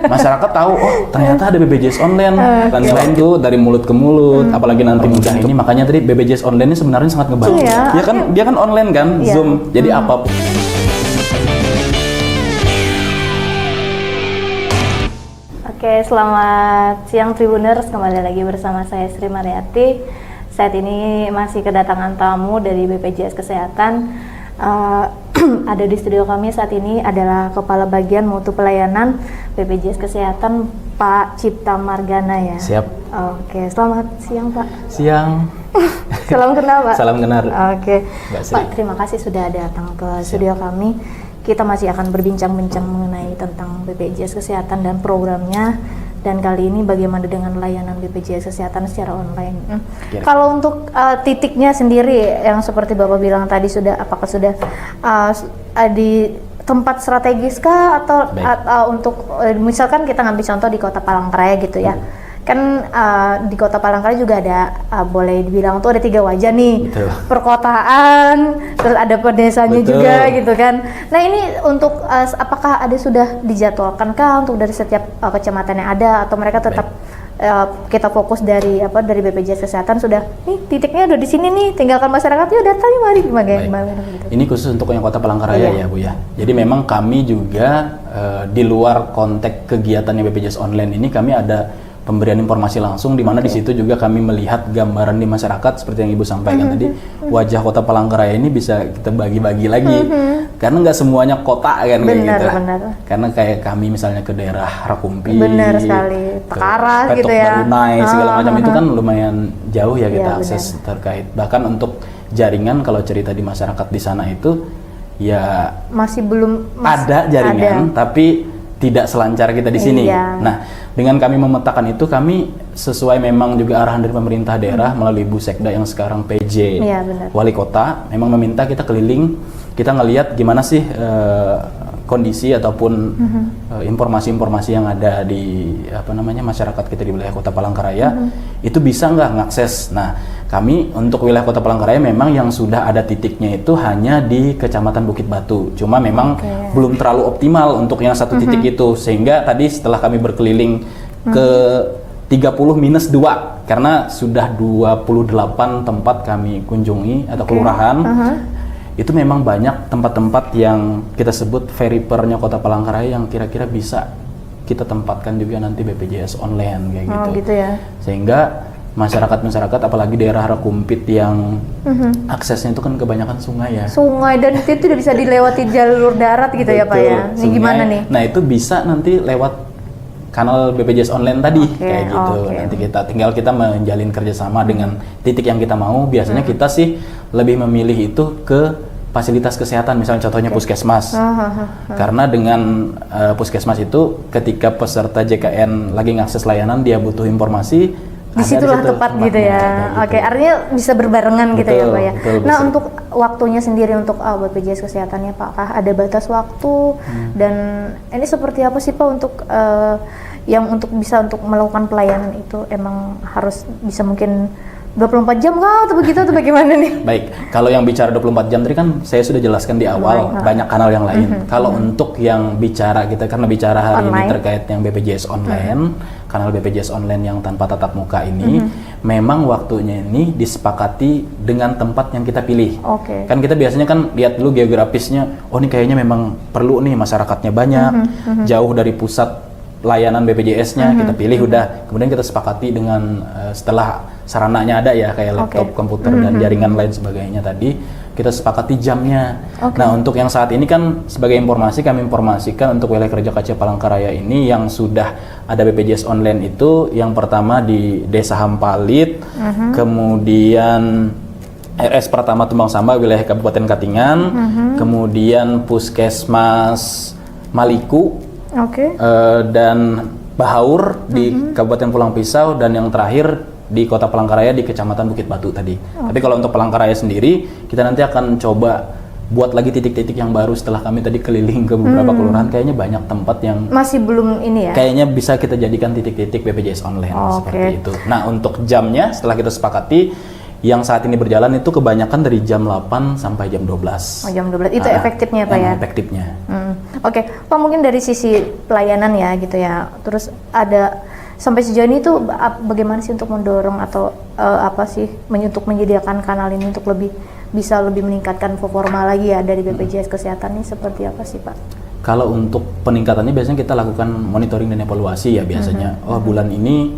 Masyarakat tahu, oh ternyata ada BPJS online. Dan selain itu dari mulut ke mulut, apalagi nanti mudah ini, makanya tadi BPJS online ini sebenarnya sangat ngebantu. Iya. Dia kan online kan, Iya. Zoom. Jadi apapun. Oke, selamat siang Tribuners, kembali lagi bersama saya Sri Mariati. Saat ini masih kedatangan tamu dari BPJS Kesehatan. Ada di studio kami saat ini adalah Kepala Bagian Mutu Pelayanan BPJS Kesehatan, Pak Cipta Margana ya. Siap. Oke, selamat siang Pak. Siang. Salam kenal Pak. Salam kenal. Oke, Mbak Sri. Pak terima kasih sudah datang ke studio kami. Kita masih akan berbincang-bincang mengenai tentang BPJS Kesehatan dan programnya. Dan kali ini bagaimana dengan layanan BPJS Kesehatan secara online. Kalau untuk titiknya sendiri yang seperti Bapak bilang tadi apakah sudah di tempat strategis kah atau untuk misalkan kita ngambil contoh di Kota Palangkaraya gitu ya. Kan di Kota Palangkaraya juga ada boleh dibilang tuh ada 3 wajah nih. Betul. Perkotaan, terus ada pedesanya Betul. juga gitu kan. Nah ini untuk apakah ada sudah dijadwalkan kah untuk dari setiap kecamatan yang ada atau mereka tetap kita fokus dari BPJS Kesehatan sudah nih titiknya udah di sini nih, tinggalkan masyarakat yuk datang mari gimana gitu. Ini khusus untuk yang Kota Palangkaraya ya Bu ya. Jadi memang kami juga di luar konteks kegiatannya BPJS online ini kami ada pemberian informasi langsung di mana di situ juga kami melihat gambaran di masyarakat seperti yang Ibu sampaikan tadi. Wajah Kota Palangkaraya ini bisa kita bagi-bagi lagi. Karena nggak semuanya kota kan kayak gitu. Benar. Karena kayak kami misalnya ke daerah Rakumpi, Benar sekali. Tekara Petok gitu ya. Barunai segala macam itu kan lumayan jauh ya kita Iya, akses terkait. Bahkan untuk jaringan kalau cerita di masyarakat di sana itu ya Masih belum ada jaringan tapi tidak selancar kita di sini. Iya. Nah, dengan kami memetakan itu, kami sesuai memang juga arahan dari pemerintah daerah melalui Bu Sekda yang sekarang PJ Iya, benar. Wali Kota, memang meminta kita keliling, kita ngelihat gimana sih kondisi ataupun informasi-informasi yang ada di masyarakat kita di wilayah Kota Palangkaraya itu bisa nggak ngakses. Nah, kami untuk wilayah Kota Palangkaraya memang yang sudah ada titiknya itu hanya di Kecamatan Bukit Batu. Cuma memang belum terlalu optimal untuk yang satu titik itu, sehingga tadi setelah kami berkeliling ke 30-2 karena sudah 28 tempat kami kunjungi atau kelurahan. Itu memang banyak tempat-tempat yang kita sebut veripernya Kota Palangkaraya yang kira-kira bisa kita tempatkan juga nanti BPJS online kayak gitu. gitu ya. Sehingga masyarakat apalagi daerah Rakumpit yang aksesnya itu kan kebanyakan sungai ya. Sungai dan itu tidak bisa dilewati jalur darat gitu ya Pak ya. Ini Sungai. gimana nih? Nah itu bisa nanti lewat kanal BPJS online tadi kayak gitu. Nanti tinggal kita menjalin kerjasama dengan titik yang kita mau. Biasanya kita sih lebih memilih itu ke fasilitas kesehatan, misalnya contohnya puskesmas. Karena dengan puskesmas itu ketika peserta JKN lagi ngakses layanan dia butuh informasi, Disitulah tepat gitu ya. Oke, artinya bisa berbarengan gitu ya Pak ya. Nah untuk waktunya sendiri untuk BPJS Kesehatannya Pak, ada batas waktu dan ini seperti apa sih Pak untuk yang untuk bisa untuk melakukan pelayanan itu emang harus bisa mungkin 24 jam kah atau begitu atau bagaimana nih? Baik, kalau yang bicara 24 jam tadi kan saya sudah jelaskan di awal banyak kanal yang lain. Kalau untuk yang bicara kita karena bicara hari ini terkait yang BPJS online, kanal BPJS online yang tanpa tatap muka ini, memang waktunya ini disepakati dengan tempat yang kita pilih. Kan kita biasanya kan lihat dulu geografisnya, oh ini kayaknya memang perlu nih masyarakatnya banyak, jauh dari pusat layanan BPJS-nya, kita pilih udah, kemudian kita sepakati dengan setelah sarananya ada ya kayak laptop, komputer dan jaringan lain sebagainya tadi, kita sepakati jamnya. Nah untuk yang saat ini kan sebagai informasi kami informasikan untuk wilayah kerja KC Palangkaraya ini yang sudah ada BPJS online itu yang pertama di Desa Hampalit, kemudian RS Pratama Tumbang Samba wilayah Kabupaten Katingan, kemudian Puskesmas Maliku, dan Bahaur di Kabupaten Pulang Pisau, dan yang terakhir di Kota Palangkaraya di Kecamatan Bukit Batu tadi. Tapi kalau untuk Palangkaraya sendiri, kita nanti akan coba buat lagi titik-titik yang baru setelah kami tadi keliling ke beberapa kelurahan. Kayaknya banyak tempat yang masih belum ini ya. Kayaknya bisa kita jadikan titik-titik BPJS online seperti itu. Nah, untuk jamnya setelah kita sepakati yang saat ini berjalan itu kebanyakan dari jam 8 sampai jam 12. Jam 12 itu efektifnya Pak ya. Efektifnya. Oke, Pak, mungkin dari sisi pelayanan ya gitu ya. Terus ada sampai sejauh ini tuh bagaimana sih untuk mendorong atau apa sih untuk menyediakan kanal ini untuk bisa lebih meningkatkan performa lagi ya dari BPJS Kesehatan ini seperti apa sih, Pak? Kalau untuk peningkatannya biasanya kita lakukan monitoring dan evaluasi ya biasanya. Oh, bulan ini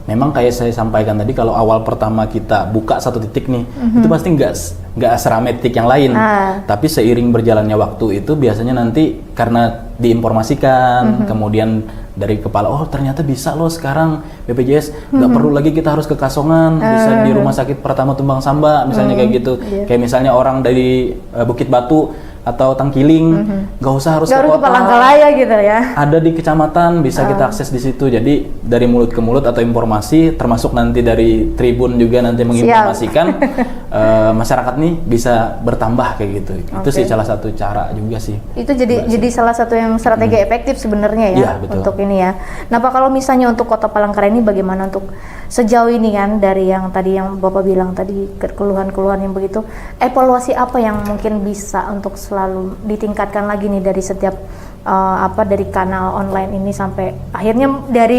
memang kayak saya sampaikan tadi, kalau awal pertama kita buka satu titik nih, itu pasti nggak seramai titik yang lain. Tapi seiring berjalannya waktu itu biasanya nanti karena diinformasikan, kemudian dari kepala, oh ternyata bisa loh sekarang BPJS nggak perlu lagi kita harus ke Kasongan, bisa di Rumah Sakit Pertama Tumbang Samba misalnya kayak gitu. Kayak misalnya orang dari Bukit Batu atau Tangkiling, nggak usah harus ke kota, Palangkaraya gitu ya. ada di kecamatan, bisa kita akses di situ. Jadi dari mulut ke mulut atau informasi, termasuk nanti dari Tribun juga nanti menginformasikan masyarakat nih bisa bertambah kayak gitu. Itu sih salah satu cara juga sih. Itu jadi salah satu yang strategi efektif sebenarnya ya, untuk ini ya. Nah, Pak, kalau misalnya untuk Kota Palangkaraya ini bagaimana untuk sejauh ini kan dari yang tadi yang Bapak bilang tadi keluhan-keluhan yang begitu, evaluasi apa yang mungkin bisa untuk selalu ditingkatkan lagi nih dari setiap dari kanal online ini sampai akhirnya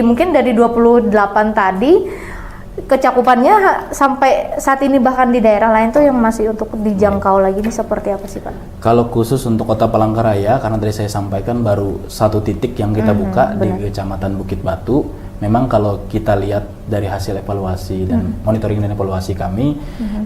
mungkin dari 28 tadi kecakupannya sampai saat ini bahkan di daerah lain tuh yang masih untuk dijangkau lagi ini seperti apa sih, Pak? Kalau khusus untuk Kota Palangkaraya, karena tadi saya sampaikan baru satu titik yang kita buka di Kecamatan Bukit Batu. Memang kalau kita lihat dari hasil evaluasi dan monitoring dan evaluasi kami,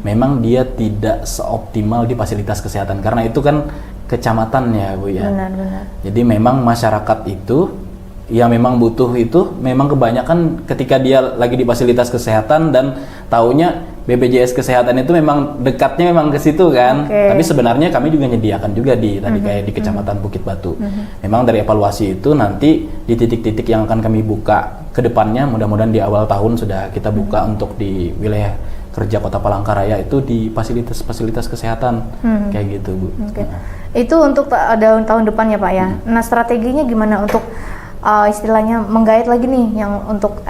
memang dia tidak seoptimal di fasilitas kesehatan karena itu kan kecamatan ya, Bu ya. Benar. Jadi memang masyarakat itu ya memang butuh itu, memang kebanyakan ketika dia lagi di fasilitas kesehatan dan taunya BPJS Kesehatan itu memang dekatnya memang ke situ kan. Tapi sebenarnya kami juga menyediakan juga tadi kayak di Kecamatan Bukit Batu. Memang dari evaluasi itu nanti di titik-titik yang akan kami buka ke depannya, mudah-mudahan di awal tahun sudah kita buka untuk di wilayah kerja Kota Palangkaraya itu di fasilitas kesehatan kayak gitu, Bu. Itu untuk tahun depan ya, Pak ya. Nah, strateginya gimana untuk istilahnya menggait lagi nih yang untuk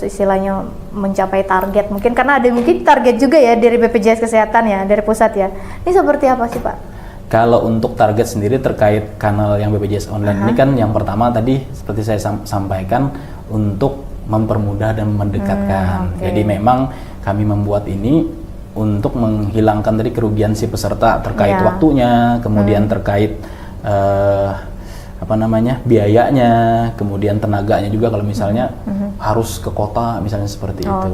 istilahnya mencapai target, mungkin karena ada mungkin target juga ya dari BPJS Kesehatan ya, dari pusat ya. Ini seperti apa sih, Pak? Kalau untuk target sendiri terkait kanal yang BPJS online ini kan yang pertama tadi seperti saya sampaikan untuk mempermudah dan mendekatkan. Jadi memang kami membuat ini untuk menghilangkan dari kerugian si peserta terkait waktunya, kemudian terkait biayanya, kemudian tenaganya juga kalau misalnya harus ke kota misalnya seperti itu.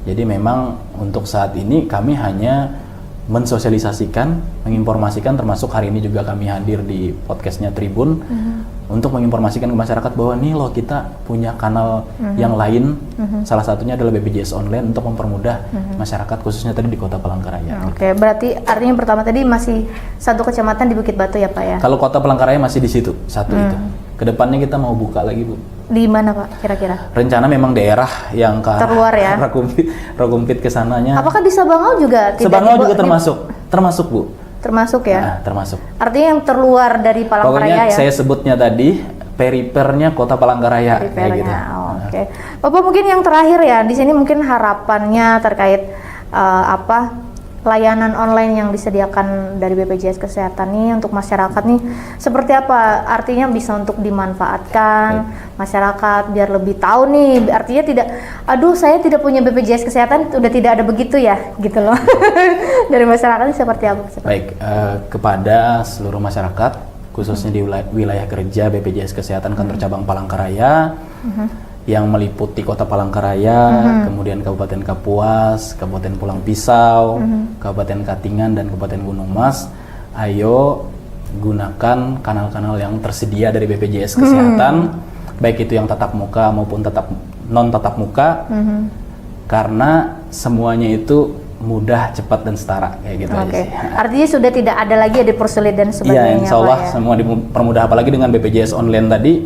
Jadi memang untuk saat ini kami hanya mensosialisasikan, menginformasikan, termasuk hari ini juga kami hadir di podcastnya Tribun untuk menginformasikan ke masyarakat bahwa nih loh kita punya kanal yang lain, salah satunya adalah BPJS Online untuk mempermudah masyarakat khususnya tadi di Kota Palangkaraya. Berarti artinya pertama tadi masih satu kecamatan di Bukit Batu ya, Pak ya? Kalau Kota Palangkaraya masih di situ, satu itu. Kedepannya kita mau buka lagi, Bu. Di mana, Pak, kira-kira? Rencana memang daerah yang ke terluar ya? Ragumpit ke sananya. Apakah di Sabangau juga? Sabangau juga termasuk, Bu. Termasuk ya? Nah, termasuk. Artinya yang terluar dari Palangkaraya. Pokoknya saya sebutnya tadi perifernya Kota Palangkaraya. Perifernya, gitu. Bapak mungkin yang terakhir ya, di sini mungkin harapannya terkait layanan online yang disediakan dari BPJS Kesehatan nih untuk masyarakat nih seperti apa? Artinya bisa untuk dimanfaatkan masyarakat biar lebih tahu nih, artinya tidak, aduh saya tidak punya BPJS Kesehatan, udah tidak ada begitu ya, gitu loh. Dari masyarakat ini seperti apa? Baik, kepada seluruh masyarakat khususnya di wilayah kerja BPJS Kesehatan Kantor Cabang Palangkaraya yang meliputi Kota Palangkaraya, kemudian Kabupaten Kapuas, Kabupaten Pulang Pisau, Kabupaten Katingan, dan Kabupaten Gunung Mas. Ayo gunakan kanal-kanal yang tersedia dari BPJS Kesehatan, baik itu yang tatap muka maupun non tatap muka, karena semuanya itu mudah, cepat, dan setara kayak gitu aja sih. Artinya sudah tidak ada lagi dipersulit dan sebagainya. Iya, insya Allah semua dipermudah, apalagi dengan BPJS Online tadi,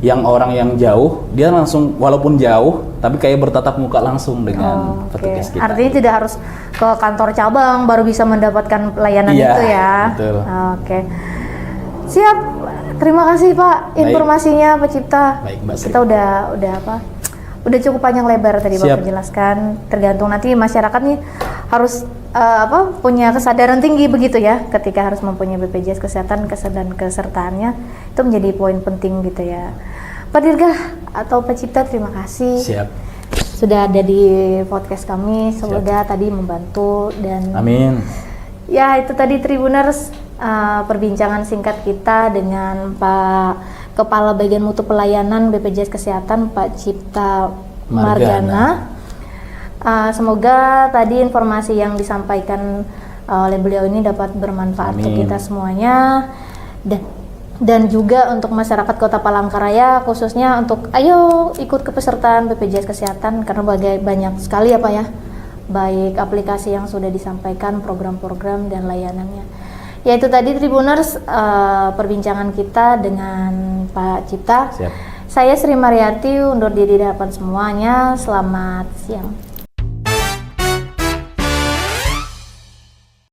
yang orang yang jauh, dia langsung walaupun jauh, tapi kayak bertatap muka langsung dengan petugas kita. Artinya tidak harus ke kantor cabang baru bisa mendapatkan layanan itu ya. Betul. Siap. Terima kasih, Pak, informasinya, Pak Cipta. Baik, Mbak Sri. Kita udah cukup panjang lebar tadi Bapak menjelaskan, tergantung nanti masyarakat nih harus punya kesadaran tinggi begitu ya, ketika harus mempunyai BPJS Kesehatan dan kesertaannya itu menjadi poin penting gitu ya. Pak Dirga atau Pak Cipta, terima kasih. Siap. Sudah ada di podcast kami, semoga tadi membantu dan amin. Ya itu tadi Tribuners, perbincangan singkat kita dengan Pak Kepala Bagian Mutu Pelayanan BPJS Kesehatan Pak Cipta Margana. Semoga tadi informasi yang disampaikan oleh beliau ini dapat bermanfaat untuk kita semuanya, dan juga untuk masyarakat Kota Palangkaraya, khususnya untuk ayo ikut kepesertaan BPJS Kesehatan, karena banyak sekali ya Pak ya, baik aplikasi yang sudah disampaikan, program-program dan layanannya. Yaitu tadi Tribuners, perbincangan kita dengan Pak Cipta. Siap. Saya Sri Mariati undur diri di hadapan semuanya. Selamat siang.